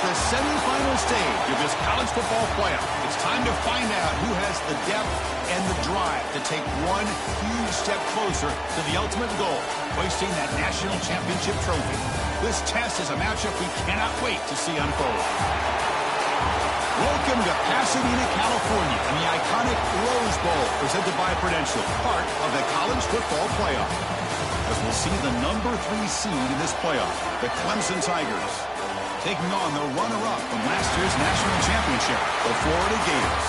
the semifinal stage of this college football playoff. It's time to find out who has the depth and the drive to take one huge step closer to the ultimate goal, hoisting that national championship trophy. This test is a matchup we cannot wait to see unfold. Welcome to Pasadena, California, and the iconic Rose Bowl, presented by Prudential, part of the college football playoff. As we'll see the number 3 seed in this playoff, the Clemson Tigers, taking on the runner-up from last year's national championship, the Florida Gators.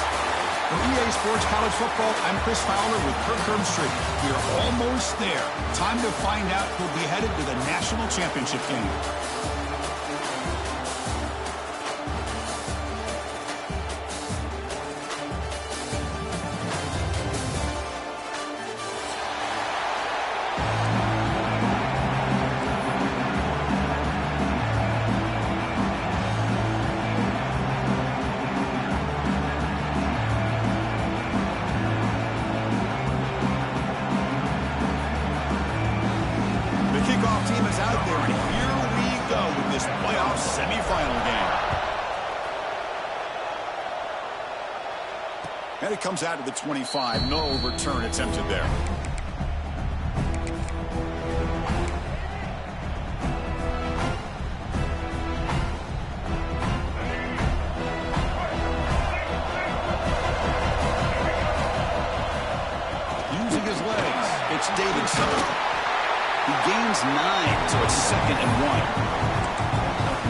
For EA Sports College Football, I'm Chris Fowler with Kirk Herbstreit. We're almost there. Time to find out who'll be headed to the national championship game. Team is out there, and here we go with this playoff semifinal game. And it comes out to the 25. No return attempted there. Using his legs, it's Davidson. He gains 9, so it's 2nd and 1.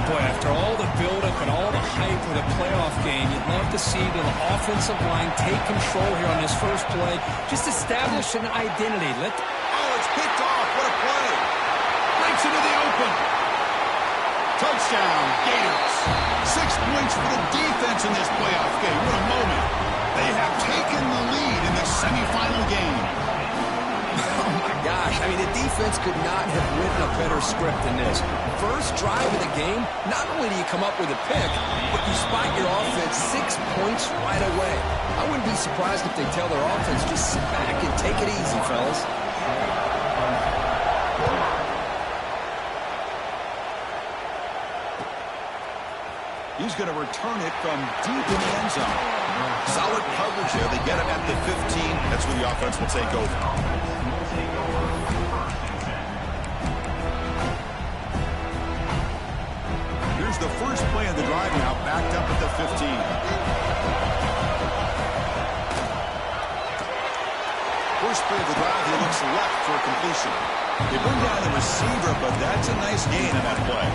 Boy, after all the buildup and all the hype with a playoff game, you'd love to see the offensive line take control here on this first play. Just establish an identity. Oh, it's picked off. What a play. Breaks into the open. Touchdown, Gators. 6 points for the defense in this playoff game. What a moment. They have taken the lead in this semifinal game. Gosh, I mean, the defense could not have written a better script than this. First drive of the game, not only do you come up with a pick, but you spot your offense 6 points right away. I wouldn't be surprised if they tell their offense, just sit back and take it easy, fellas. He's going to return it from deep in the end zone. Solid coverage here. They get him at the 15. That's where the offense will take over. Here's the first play of the drive now, backed up at the 15. First play of the drive, he looks left for a completion. They bring down the receiver, but that's a nice gain on that play.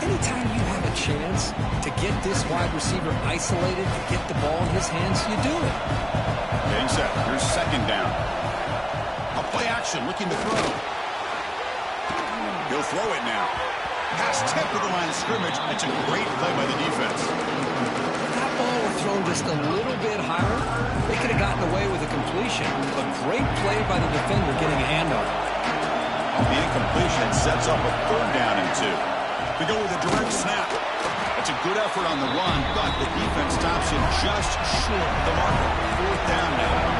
Anytime you have a chance to get this wide receiver isolated, to get the ball in his hands, you do it. Getting set. Here's 2nd down. A play action, looking to throw. He'll throw it now. Pass tip to the line of scrimmage. It's a great play by the defense. If that ball were thrown just a little bit higher, they could have gotten away with a completion. A great play by the defender getting a hand on it. The incompletion sets up a 3rd down and 2. We go with a direct snap. It's a good effort on the run, but the defense stops him just short of the marker. 4th down now.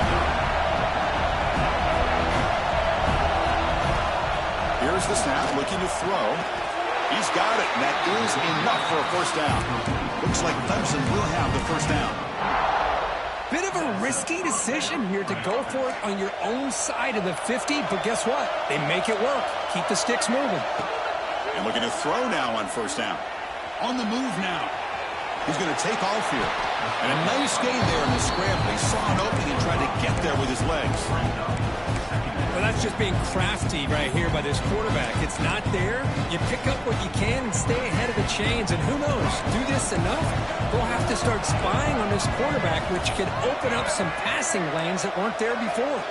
Here's the snap, looking to throw. He's got it, and that is enough for a 1st down. Looks like Clemson will have the 1st down. Bit of a risky decision here to go for it on your own side of the 50, but guess what? They make it work. Keep the sticks moving. And looking to throw now on 1st down. On the move now. He's going to take off here. And a nice gain there in the scramble. He saw an opening and tried to get there with his legs. Well, that's just being crafty right here by this quarterback. It's not there. You pick up what you can and stay ahead of the chains. And who knows, do this enough, they'll have to start spying on this quarterback, which could open up some passing lanes that weren't there before.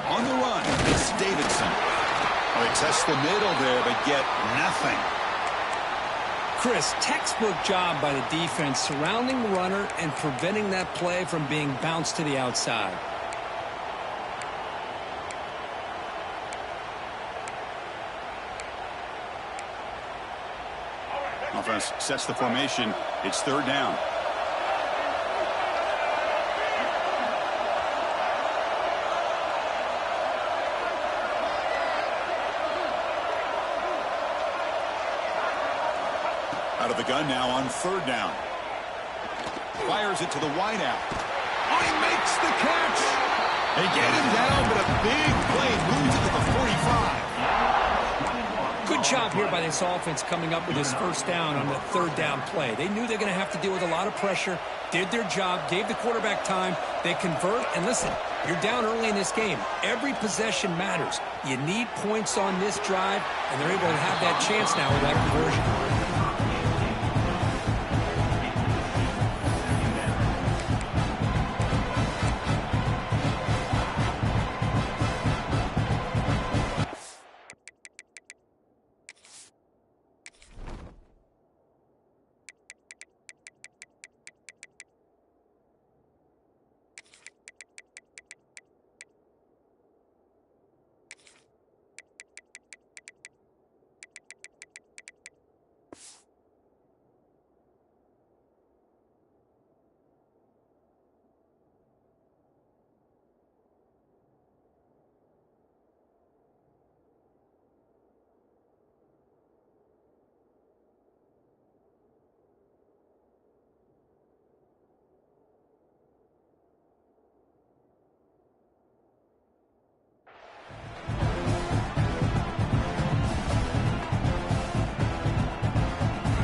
On the run, it's Davidson. They test the middle there, but get nothing. Chris, textbook job by the defense surrounding the runner and preventing that play from being bounced to the outside. Offense sets the formation. It's 3rd down. of the gun now on 3rd down. Fires it to the wideout. Oh, he makes the catch. They get him down, but a big play moves it to the 45. Good job here by this offense coming up with his 1st down on the 3rd down play. They knew they're going to have to deal with a lot of pressure, did their job, gave the quarterback time. They convert, and listen, you're down early in this game. Every possession matters. You need points on this drive, and they're able to have that chance now with that conversion.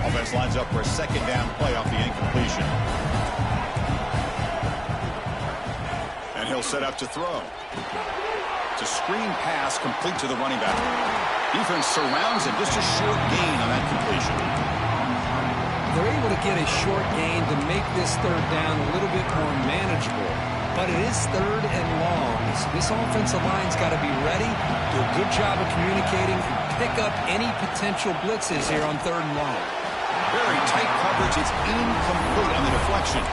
Offense lines up for a 2nd down play off the incompletion. And he'll set up to throw. It's a screen pass complete to the running back. Defense surrounds him. Just a short gain on that completion. They're able to get a short gain to make this 3rd down a little bit more manageable. But it is 3rd and long. So this offensive line's got to be ready, do a good job of communicating, and pick up any potential blitzes here on 3rd and long. Very tight coverage. It's incomplete on the deflection.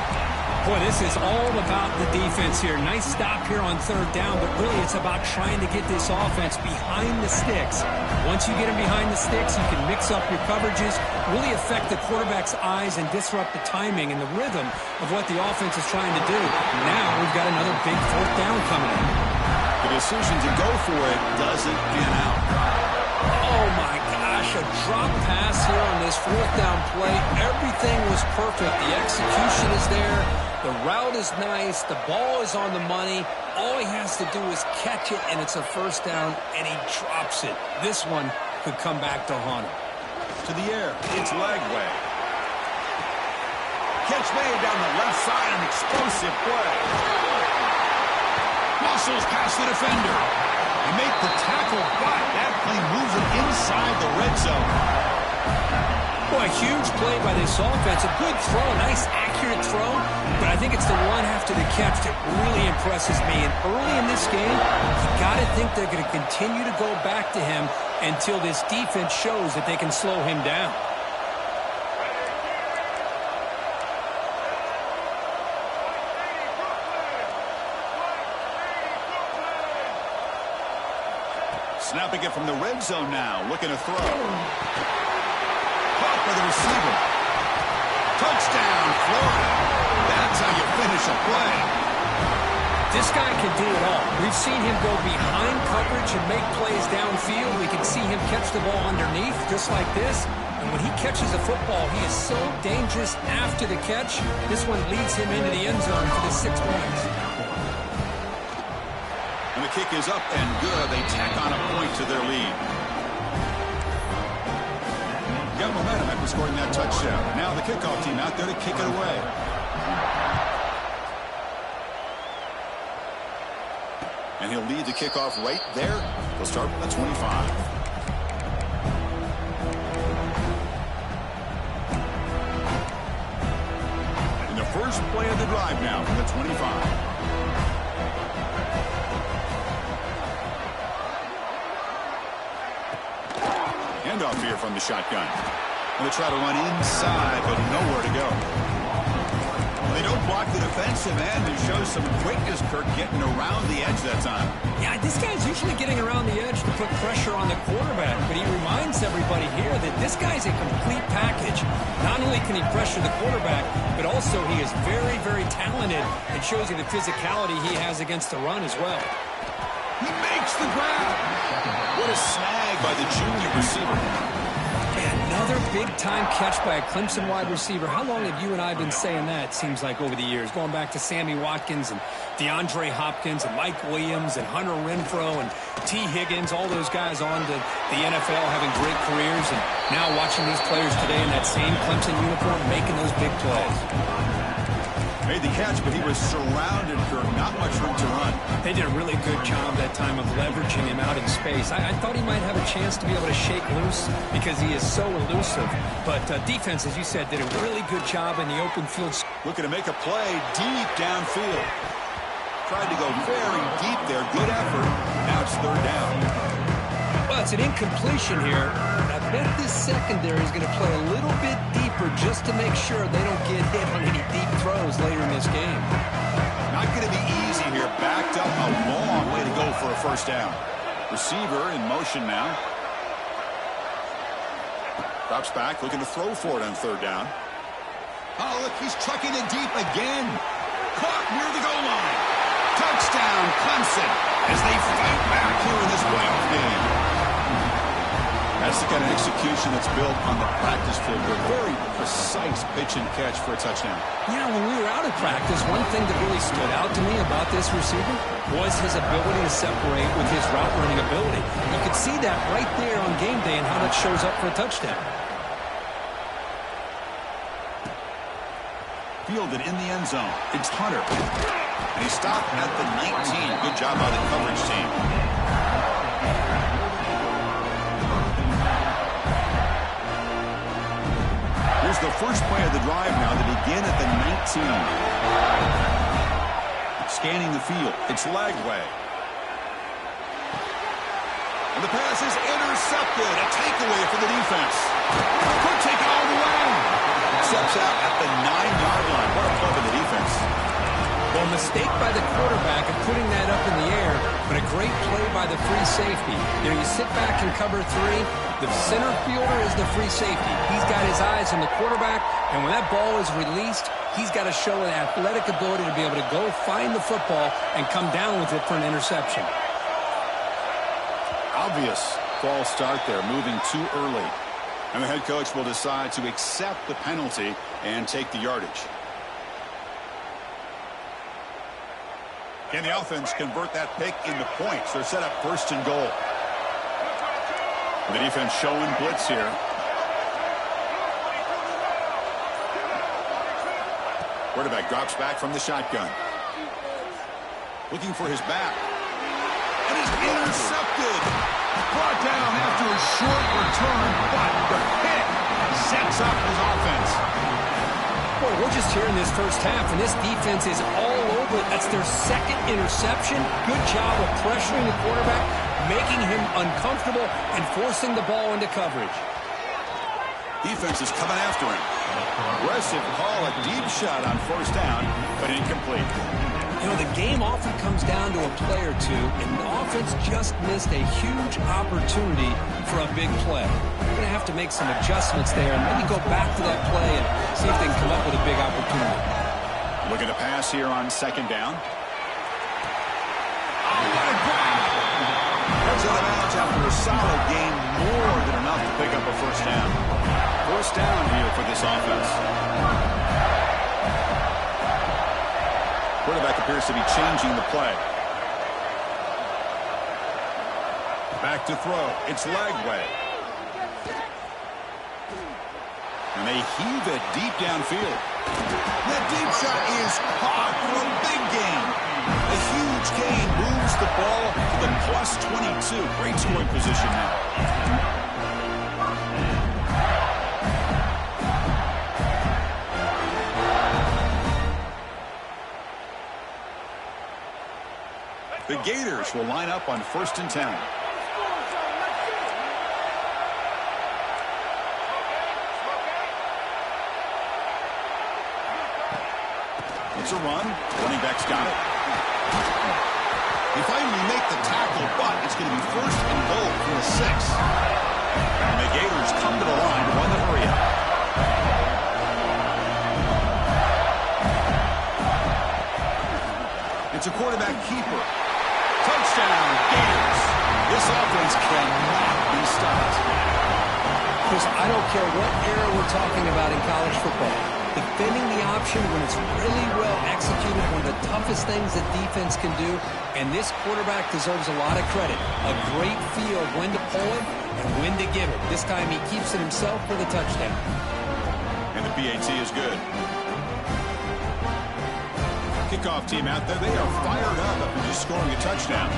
Boy, this is all about the defense here. Nice stop here on 3rd down, but really it's about trying to get this offense behind the sticks. Once you get them behind the sticks, you can mix up your coverages, really affect the quarterback's eyes and disrupt the timing and the rhythm of what the offense is trying to do. Now we've got another big 4th down coming in. The decision to go for it doesn't pan out. Oh, my gosh, a drop pass here on this 4th down play. Everything was perfect. The execution is there. The route is nice. The ball is on the money. All he has to do is catch it, and it's a 1st down, and he drops it. This one could come back to haunt him. To the air. It's Lagway. Catch made down the left side. An explosive play. Muscles past the defender. They make the tackle, but that play moves it inside the red zone. Boy, a huge play by this offense. A good throw, a nice accurate throw, but I think it's the one after the catch that really impresses me. And early in this game, you got to think they're going to continue to go back to him until this defense shows that they can slow him down. Snapping it from the red zone now, looking to throw. Caught by the receiver. Touchdown, Florida. That's how you finish a play. This guy can do it all. We've seen him go behind coverage and make plays downfield. We can see him catch the ball underneath, just like this. And when he catches a football, he is so dangerous after the catch. This one leads him into the end zone for the 6 points. And the kick is up and good. They tack on a point to their lead. Got momentum after scoring that touchdown. Now the kickoff team out there to kick it away. And he'll lead the kickoff right there. He'll start from the 25. And the first play of the drive now from the 25. Handoff here from the shotgun. Going to try to run inside, but nowhere to go. They don't block the defensive end and show some quickness, Kirk, getting around the edge that time. Yeah, this guy's usually getting around the edge to put pressure on the quarterback, but he reminds everybody here that this guy's a complete package. Not only can he pressure the quarterback, but also he is very, very talented and shows you the physicality he has against the run as well. He makes the grab. What a snag by the junior receiver. And no Another big-time catch by a Clemson wide receiver. How long have you and I been saying that, it seems like, over the years? Going back to Sammy Watkins and DeAndre Hopkins and Mike Williams and Hunter Renfrow and T. Higgins, all those guys on to the NFL having great careers, and now watching these players today in that same Clemson uniform making those big plays. Made the catch, but he was surrounded for not much room to run. They did a really good job that time of leveraging him out in space. I thought he might have a chance to be able to shake loose because he is so elusive. But defense, as you said, did a really good job in the open field. Looking to make a play deep downfield. Tried to go very deep there. Good effort. Now it's third down. Well, it's an incompletion here. I bet this secondary is going to play a little bit deeper just to make sure they don't get hit on any deep throws later in this game. Not going to be easy here. Backed up a long way to go for a first down. Receiver in motion now. Drops back, looking to throw for it on third down. Oh, look, he's trucking it deep again. Caught near the goal line. Touchdown, Clemson, as they fight back here in this playoff game. That's the kind of execution that's built on the practice field. A very precise pitch and catch for a touchdown. Yeah, when we were out of practice, one thing that really stood out to me about this receiver was his ability to separate with his route running ability. You could see that right there on game day and how that shows up for a touchdown. Fielded in the end zone. It's Hunter. And he stopped at the 19. Good job by the coverage team. Here's the first play of the drive now to begin at the 19. Scanning the field. It's Lagway. And the pass is intercepted. A takeaway for the defense. Could take it all the way. Steps out at the 9-yard line. What a play by the defense. Well, mistake by the quarterback of putting that up in the air, but a great play by the free safety. You know, you sit back and cover three. The center fielder is the free safety. He's got his eyes on the quarterback, and when that ball is released, he's got to show an athletic ability to be able to go find the football and come down with it for an interception. Obvious false start there, moving too early. And the head coach will decide to accept the penalty and take the yardage. Can the offense convert that pick into points? They're set up first and goal. The defense showing blitz here. Quarterback drops back from the shotgun. Looking for his back. And is intercepted. Brought down after a short return, but the pick sets up his offense. Boy, we're just here in this first half, and this defense is all over it. That's their second interception. Good job of pressuring the quarterback, making him uncomfortable, and forcing the ball into coverage. Defense is coming after him. Aggressive call, a deep shot on first down, but incomplete. You know, the game often comes down to a play or two, and the offense just missed a huge opportunity for a big play. They're going to have to make some adjustments there and maybe go back to that play and see if they can come up with a big opportunity. Looking to pass here on second down. Oh, what a grab! Heads out of bounds after a solid game, more than enough to pick up a first down. First down here for this offense. Quarterback appears to be changing the play. Back to throw. It's Lagway. And they heave it deep downfield. That deep shot is caught for a big gain. A huge gain moves the ball to the +22. Great scoring position now. The Gators will line up on 1st and 10. It's a run. Running back's got it. They finally make the tackle, but it's going to be 1st and goal from the 6. And the Gators come to the line to run the hurry up. It's a quarterback keeper. Touchdown, Gators. This offense cannot be stopped. Chris, I don't care what era we're talking about in college football. Defending the option when it's really well executed, one of the toughest things that defense can do, and this quarterback deserves a lot of credit. A great feel of when to pull it and when to give it. This time he keeps it himself for the touchdown. And the PAT is good. Kickoff team out there, they are fired up after just scoring a touchdown.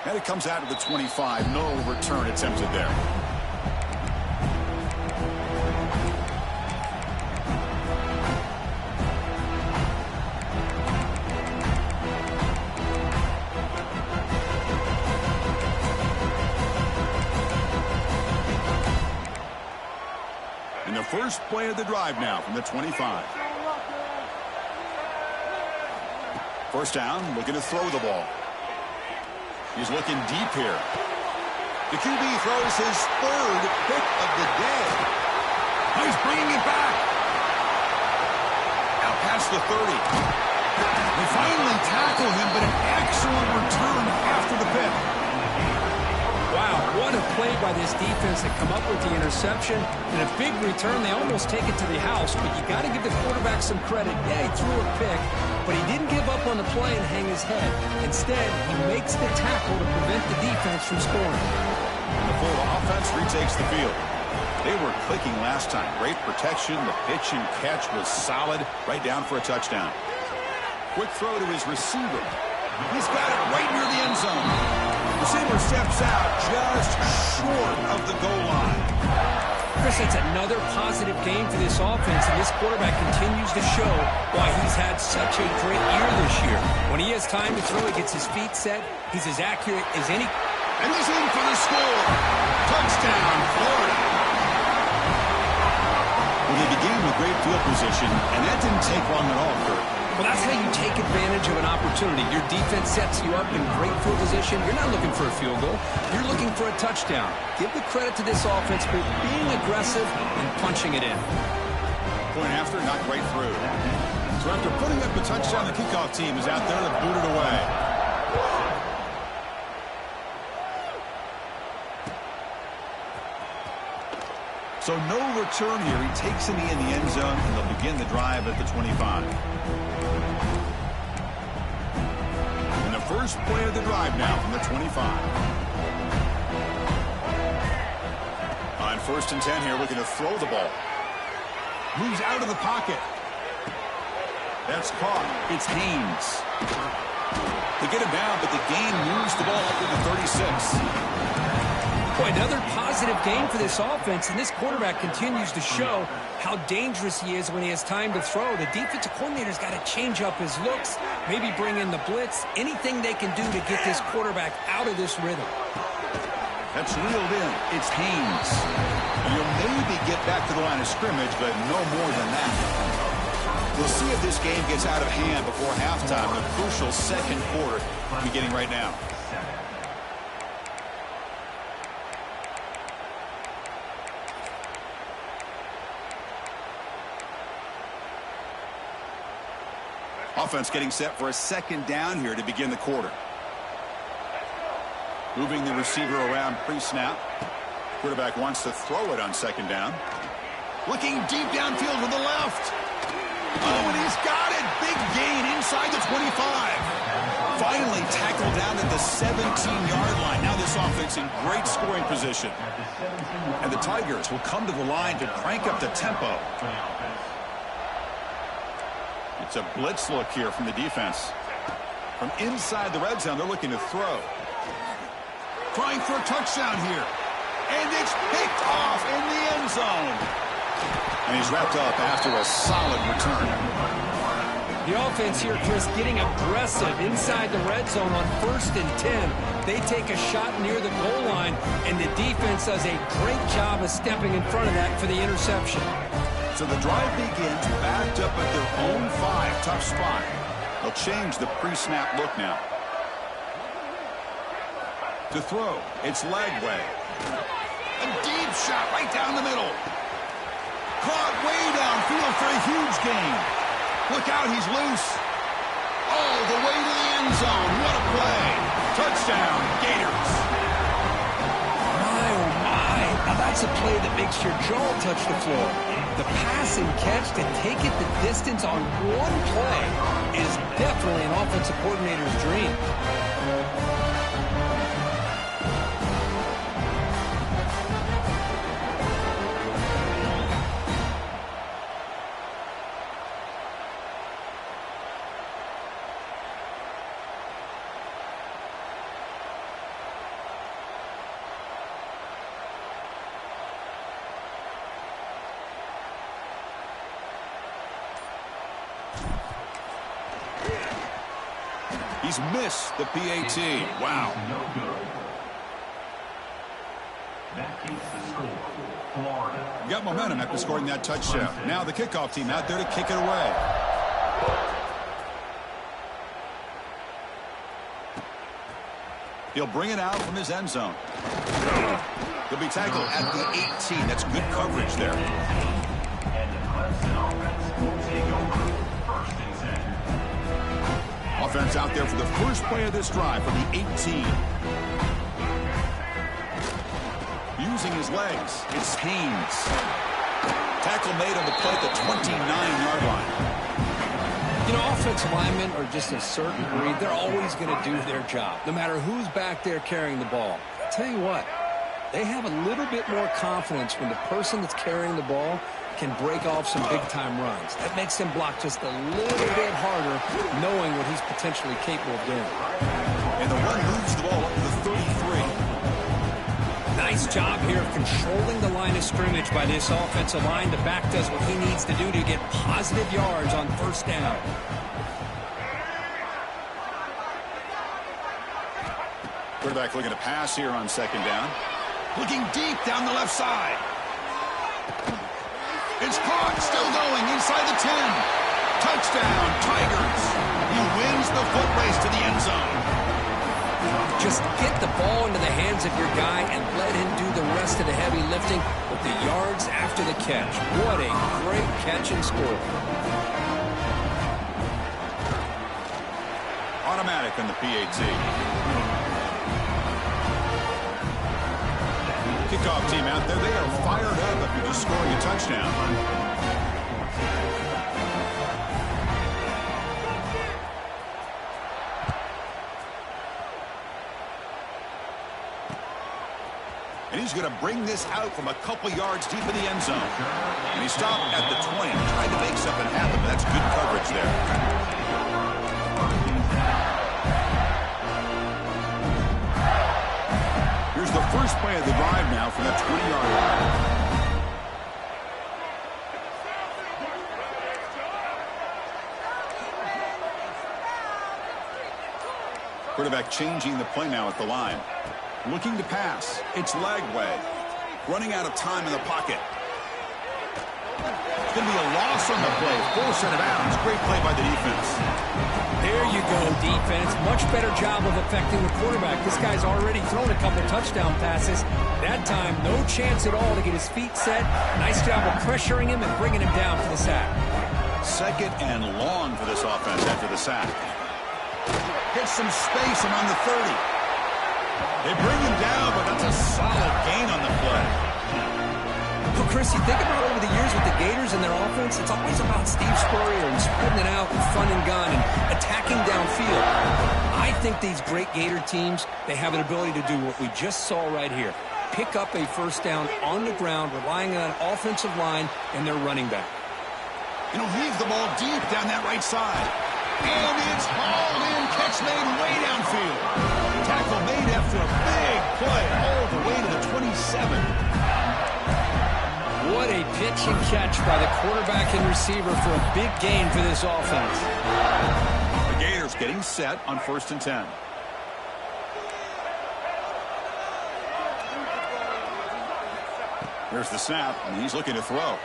And it comes out to the 25. No return attempted there. And the first play of the drive now from the 25. First down, looking to throw the ball. He's looking deep here. The QB throws his third pick of the day. He's bringing it back. Out past the 30. They finally tackle him, but an excellent return after the pick. Wow, what a play by this defense to come up with the interception. And a big return, they almost take it to the house, but you got to give the quarterback some credit. Yeah, he threw a pick, but he didn't give up on the play and hang his head. Instead, he makes the tackle to prevent the defense from scoring. And the full offense retakes the field. They were clicking last time. Great protection. The pitch and catch was solid. Right down for a touchdown. Quick throw to his receiver. He's got it right near the end zone. Receiver steps out just short of the goal line. Chris, it's another positive game for this offense, and this quarterback continues to show why he's had such a great year this year. When he has time to throw, he gets his feet set. He's as accurate as any. And he's in for the score. Touchdown, Florida. Well, they began with great field position, and that didn't take long at all, Kurt. Well, that's how you take advantage of an opportunity. Your defense sets you up in great field position. You're not looking for a field goal. You're looking for a touchdown. Give the credit to this offense for being aggressive and punching it in. Point after, not quite through. So after putting up the touchdown, the kickoff team is out there to boot it away. So no return here. He takes it in the end zone, and they'll begin the drive at the 25. And the first play of the drive now from the 25. On 1st and 10 here, looking to throw the ball. Moves out of the pocket. That's caught. It's Haynes. They get him down, but the gain moves the ball up to the 36. Boy, another positive game for this offense, and this quarterback continues to show how dangerous he is when he has time to throw. The defensive coordinator's got to change up his looks, maybe bring in the blitz, anything they can do to get this quarterback out of this rhythm. That's reeled in. It's Haynes. You'll maybe get back to the line of scrimmage, but no more than that. We'll see if this game gets out of hand before halftime. The crucial second quarter beginning right now. Offense getting set for a second down here to begin the quarter. Moving the receiver around pre-snap. Quarterback wants to throw it on second down. Looking deep downfield to the left. Oh, and he's got it. Big gain inside the 25. Finally tackled down at the 17-yard line. Now this offense in great scoring position. And the Tigers will come to the line to crank up the tempo. It's a blitz look here from the defense. From inside the red zone, they're looking to throw. Trying for a touchdown here. And it's picked off in the end zone. And he's wrapped up after a solid return. The offense here, Chris, getting aggressive inside the red zone on 1st and 10. They take a shot near the goal line, and the defense does a great job of stepping in front of that for the interception. So the drive begins backed up at their own 5. Tough spot. They'll change the pre-snap look now. To throw, it's Lagway. A deep shot right down the middle. Caught way downfield for a huge gain. Look out, he's loose. all the way to the end zone. What a play. Touchdown, Gators. My, oh my. Now that's a play that makes your jaw touch the floor. The pass and catch to take it the distance on one play is definitely an offensive coordinator's dream. He's missed the PAT. Wow. No good. That keeps the score. Florida. Got momentum after scoring that touchdown. Now the kickoff team out there to kick it away. He'll bring it out from his end zone. He'll be tackled at the 18. That's good coverage there. And the Clemson offense will take over first and 10. Offense out there for the first play of this drive from the 18. Using his legs, it's Haynes. Tackle made on the play at the 29-yard line. You know, offensive linemen are just a certain breed. They're always going to do their job, no matter who's back there carrying the ball. I tell you what, they have a little bit more confidence when the person that's carrying the ball can break off some big-time runs. That makes him block just a little bit harder, knowing what he's potentially capable of doing. And the run moves the ball up to the 33. Nice job here of controlling the line of scrimmage by this offensive line. The back does what he needs to do to get positive yards on first down. Quarterback looking to pass here on second down. Looking deep down the left side. It's caught, still going inside the 10. Touchdown, Tigers. He wins the foot race to the end zone. Just get the ball into the hands of your guy and let him do the rest of the heavy lifting with the yards after the catch. What a great catch and score. Automatic on the PAT. Kickoff team out there, they are fired up after just scoring a touchdown. And he's going to bring this out from a couple yards deep in the end zone. And he stopped at the 20, tried to make something happen, but that's good coverage there. Here's the first play of the drive now from that 20-yard line. Quarterback changing the play now at the line. Looking to pass. It's leg way. Running out of time in the pocket. It's going to be a loss on the play. Full set of bounds. Great play by the defense. There you go, defense. Much better job of affecting the quarterback. This guy's already thrown a couple touchdown passes. That time, no chance at all to get his feet set. Nice job of pressuring him and bringing him down for the sack. Second and long for this offense after the sack. Gets some space around the 30. They bring him down, but that's a solid gain on the play. Well, Chris, you think about over the years with the Gators and their offense, it's always about Steve Spurrier and spreading it out and fun and gun and attacking downfield. I think these great Gator teams, they have an ability to do what we just saw right here. Pick up a first down on the ground, relying on an offensive line and their running back. You know, leave the ball deep down that right side. And it's hauled in. Catch made way downfield. Tackle made after a big play all the way to the 27. What a pitch and catch by the quarterback and receiver for a big gain for this offense. The Gators getting set on 1st and 10. There's the snap, and he's looking to throw.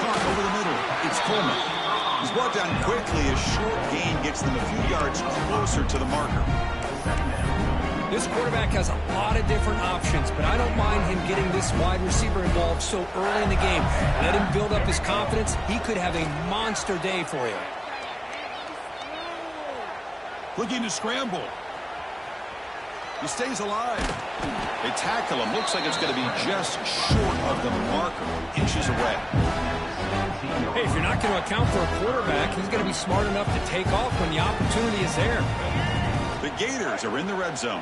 Caught over the middle. It's Coleman. He's brought down quickly. A short gain gets them a few yards closer to the marker. This quarterback has a lot of different options, but I don't mind him getting this wide receiver involved so early in the game. Let him build up his confidence. He could have a monster day for you. Looking to scramble. He stays alive. They tackle him. Looks like it's going to be just short of the marker. Inches away. Hey, if you're not going to account for a quarterback, he's going to be smart enough to take off when the opportunity is there. The Gators are in the red zone.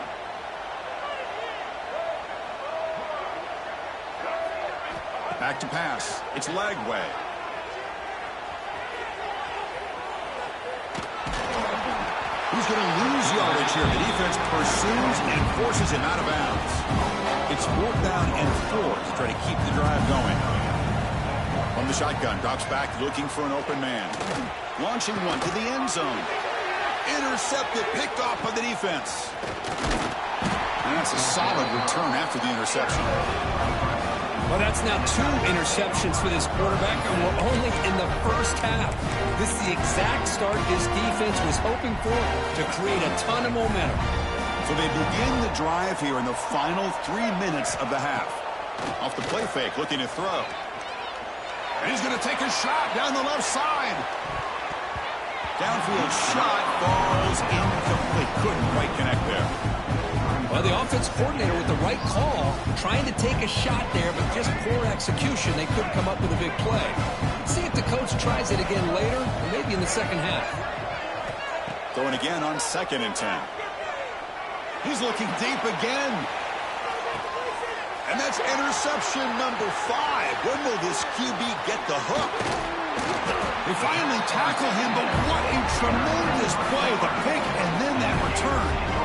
Back to pass. It's Lagway. He's going to lose yardage here. The defense pursues and forces him out of bounds. It's 4th down and 4 to try to keep the drive going. From the shotgun, drops back looking for an open man. Launching one to the end zone. Intercepted, picked off by the defense. And that's a solid return after the interception. Well, that's now 2 interceptions for this quarterback, and we're only in the first half. This is the exact start his defense was hoping for to create a ton of momentum. So they begin the drive here in the final 3 minutes of the half. Off the play fake, looking to throw. And he's going to take a shot down the left side. Downfield shot falls incomplete. Couldn't quite connect there. Well, the offense coordinator with the right call, trying to take a shot there, but just poor execution. They couldn't come up with a big play. Let's see if the coach tries it again later, or maybe in the second half. Throwing again on 2nd and 10. He's looking deep again. And that's interception number 5. When will this QB get the hook? They finally tackle him, but what a tremendous play. The pick and then that return.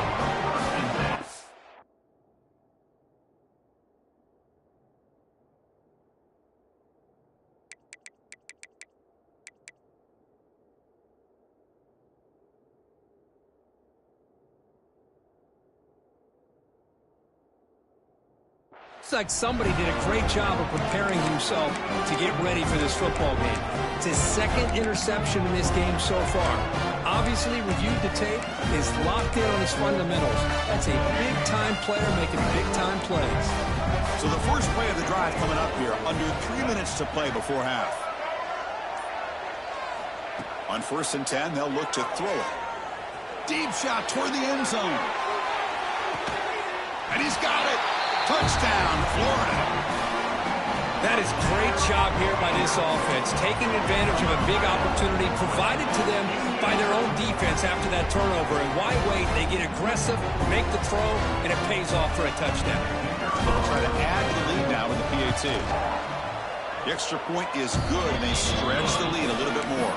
Looks like somebody did a great job of preparing himself to get ready for this football game. It's his 2nd interception in this game so far. Obviously reviewed the tape, is locked in on his fundamentals. That's a big-time player making big-time plays. So the first play of the drive coming up here, under 3 minutes to play before half. On 1st and 10, they'll look to throw it. Deep shot toward the end zone. And he's got it. Touchdown, Florida. That is great job here by this offense, taking advantage of a big opportunity provided to them by their own defense after that turnover. And why wait? They get aggressive, make the throw, and it pays off for a touchdown. They'll try to add to the lead now with the PAT. The extra point is good, and they stretch the lead a little bit more.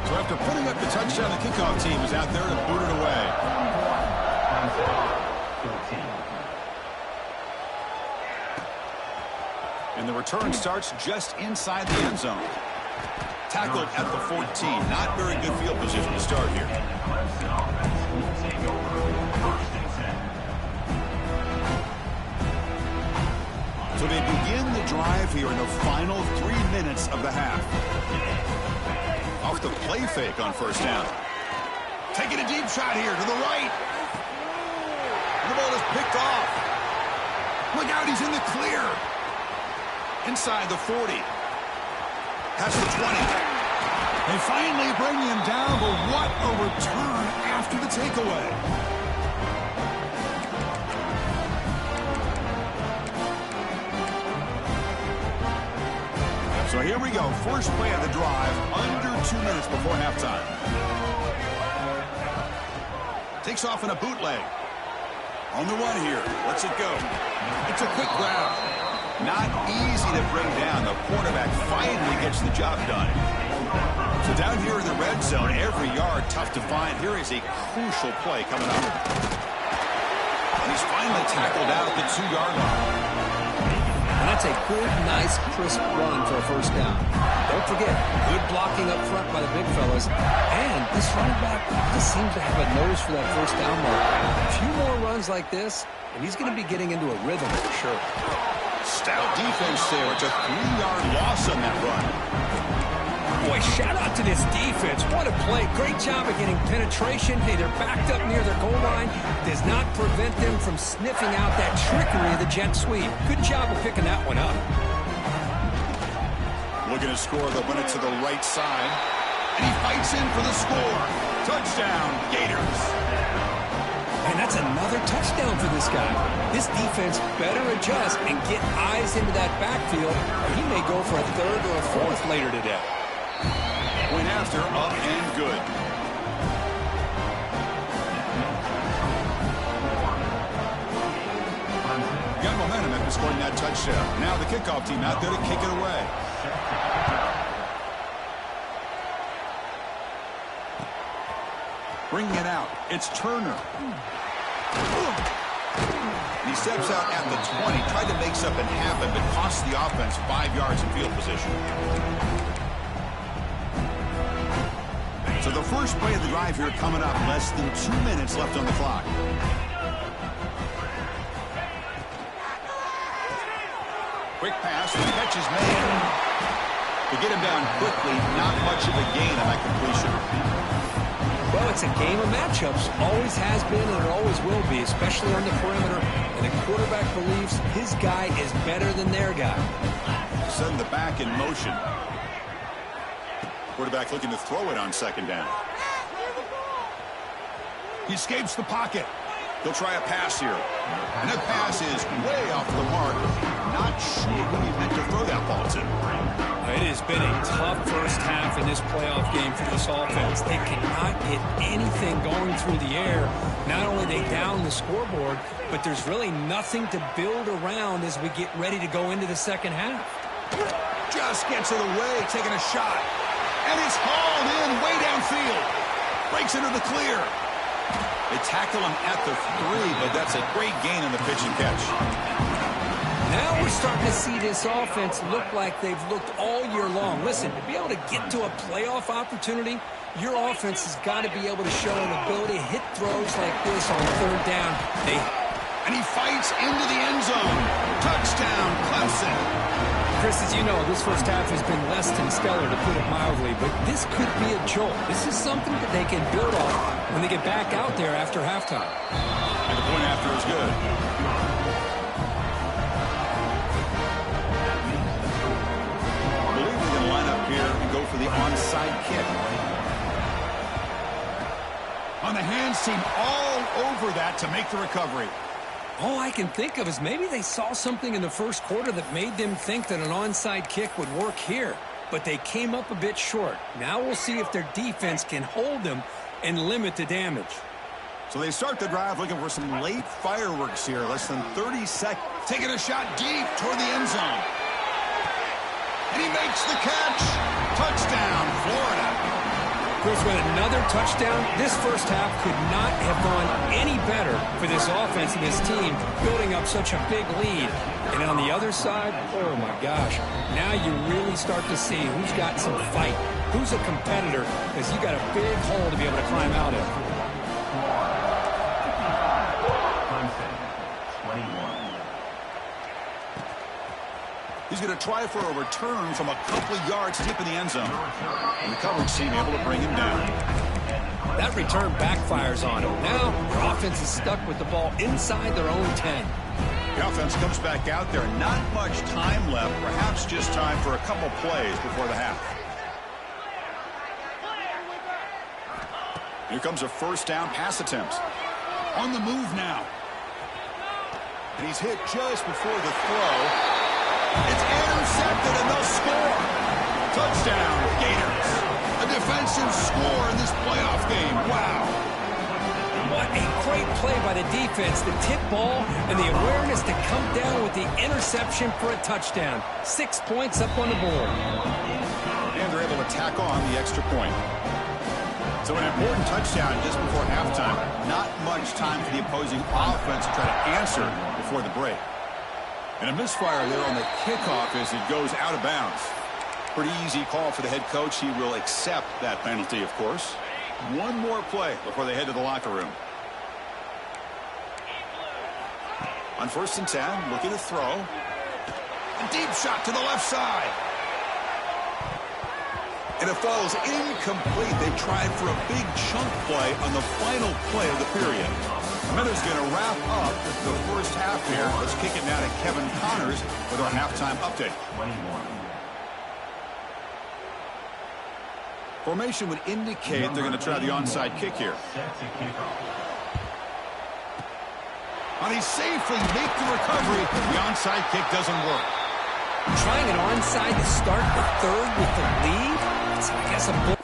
So after putting up the touchdown, the kickoff team is out there to boot it away. And the return starts just inside the end zone. Tackled at the 14. Not very good field position to start here. So they begin the drive here in the final 3 minutes of the half. Off the play fake on 1st down. Taking a deep shot here to the right. And the ball is picked off. Look out, he's in the clear. Inside the 40. Past the 20. They finally bring him down, but what a return after the takeaway. So here we go. First play of the drive, under 2 minutes before halftime. Takes off in a bootleg. On the run here. Lets it go. It's a quick grab. Not easy to bring down. The quarterback finally gets the job done. So down here in the red zone, every yard tough to find. Here is a crucial play coming up. And he's finally tackled out at the 2-yard line. And that's a good, nice, crisp run for a 1st down. Don't forget, good blocking up front by the big fellas. And this running back just seems to have a nose for that 1st down mark. A few more runs like this, and he's going to be getting into a rhythm for sure. Stout defense there. It's a 3-yard loss on that run. Boy, shout out to this defense. What a play. Great job of getting penetration. Hey, they're backed up near their goal line. Does not prevent them from sniffing out that trickery of the jet sweep. Good job of picking that one up. Looking to score. They'll run it to the right side. And he fights in for the score. Touchdown, Gators. And that's another touchdown for this guy. This defense better adjust and get eyes into that backfield, or he may go for a third or a fourth later today. Point after, up and good. Got momentum after scoring that touchdown. Now the kickoff team out there to kick it away. Bringing it out, it's Turner. He steps out at the 20, tried to make something happen, but cost the offense 5 yards in field position. So the first play of the drive here coming up, less than 2 minutes left on the clock. Quick pass, the catch is made. To get him down quickly, not much of a gain on that completion. Well, it's a game of matchups. Always has been and it always will be, especially on the perimeter. And the quarterback believes his guy is better than their guy. Send the back in motion. Quarterback looking to throw it on second down. He escapes the pocket. He'll try a pass here. And that pass is way off the mark. Not sure who he meant to throw that ball to. It has been a tough first half in this playoff game for this offense. They cannot get anything going through the air. Not only they down the scoreboard, but there's really nothing to build around as we get ready to go into the second half. Just gets it away, taking a shot. And it's hauled in way downfield. Breaks into the clear. They tackle him at the 3, but that's a great gain on the pitch and catch. Now we're starting to see this offense look like they've looked all year long. Listen, to be able to get to a playoff opportunity, your offense has got to be able to show an ability to hit throws like this on third down. And he fights into the end zone. Touchdown, Clemson. Chris, as you know, this first half has been less than stellar, to put it mildly, but this could be a jolt. This is something that they can build on when they get back out there after halftime. And the point after is good. Here and go for the onside kick. On the hands team, all over that to make the recovery. All I can think of is maybe they saw something in the first quarter that made them think that an onside kick would work here, but they came up a bit short. Now we'll see if their defense can hold them and limit the damage. So they start the drive looking for some late fireworks here. Less than 30 seconds. Taking a shot deep toward the end zone. And he makes the catch. Touchdown, Florida. Chris, with another touchdown, this first half could not have gone any better for this offense and this team, building up such a big lead. And on the other side, oh my gosh, now you really start to see who's got some fight, who's a competitor, because you got a big hole to be able to climb out of. Clemson, 21. He's going to try for a return from a couple of yards deep in the end zone. And the coverage team able to bring him down. That return backfires on him. Now, their offense is stuck with the ball inside their own 10. The offense comes back out there. Not much time left. Perhaps just time for a couple plays before the half. Here comes a first down pass attempt. On the move now. And he's hit just before the throw. It's intercepted, and they'll score. Touchdown, Gators. A defensive score in this playoff game. Wow. What a great play by the defense. The tip ball and the awareness to come down with the interception for a touchdown. 6 points up on the board. And they're able to tack on the extra point. So an important touchdown just before halftime. Not much time for the opposing offense to try to answer before the break. And a misfire there on the kickoff as it goes out of bounds. Pretty easy call for the head coach. He will accept that penalty, of course. One more play before they head to the locker room. On 1st and 10, looking to throw. A deep shot to the left side. And it falls incomplete. They tried for a big chunk play on the final play of the period. Miller's going to wrap up the first half here. Let's kick it now to Kevin Connors with our halftime update. 21. Formation would indicate they're going to try the onside kick here. Set to kick off. And he safely makes the recovery. The onside kick doesn't work. Trying an onside to start the third with the lead? It's, I guess, a